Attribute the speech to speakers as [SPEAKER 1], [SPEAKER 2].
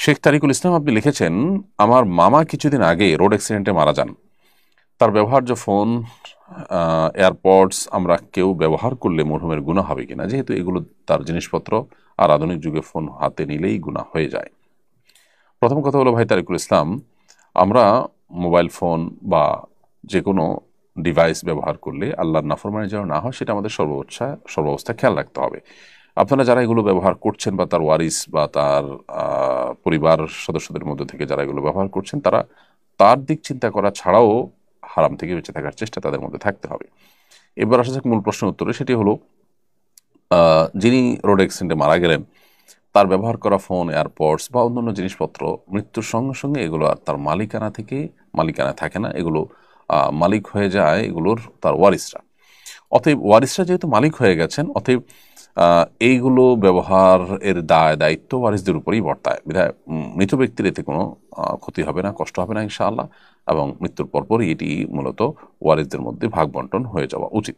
[SPEAKER 1] শেখ তারিকুল ইসলাম আপনি লিখেছেন, আমার মামা কিছুদিন আগে রোড অ্যাক্সিডেন্টে মারা যান। তার ব্যবহার্য ফোন, এয়ারপডস আমরা কেউ ব্যবহার করলে মরহুমের গুনাহ হবে কিনা, যেহেতু এগুলো তার জিনিসপত্র, আর আধুনিক যুগে ফোন হাতে নিলেই গুনাহ হয়ে যায়। প্রথম কথা হলো ভাই তারিকুল ইসলাম, আমরা মোবাইল ফোন বা যে কোনো ডিভাইস ব্যবহার করলে আল্লাহর নাফরমানি যেন না হয় সেটা আমাদের সর্বাবস্থায় খেয়াল রাখতে হবে। আপনারা যারা এগুলো ব্যবহার করছেন বা তার ওয়ারিস বা তার পরিবার সদস্যদের মধ্যে থেকে যারা এগুলো ব্যবহার করছেন, তারা তার দিক চিন্তা করা ছাড়াও হারাম থেকে বেঁচে থাকার চেষ্টা তাদের মধ্যে থাকতে হবে। এবার আসা যাক মূল প্রশ্নের উত্তরে, সেটি হলো যিনি রোড অ্যাক্সিডেন্টে মারা গেলেন, তার ব্যবহার করা ফোন, এয়ারপডস বা অন্যান্য জিনিসপত্র মৃত্যুর সঙ্গে সঙ্গে এগুলো আর তার মালিকানা থাকে না, এগুলো মালিক হয়ে যায় এগুলোর তার ওয়ারিসরা। অতএব ওয়ারিসরা যেহেতু মালিক হয়ে গেছেন, অতএব এইগুলো ব্যবহার এর দায়িত্ব ওয়ারিসদের উপরেই বর্তায়। বিধায় মৃত ব্যক্তির এতে কোনো ক্ষতি হবে না, কষ্ট হবে না ইনশাআল্লাহ, এবং মৃত্যুর পরপরই এটি মূলত ওয়ারিসদের মধ্যে ভাগ বন্টন হয়ে যাওয়া উচিত।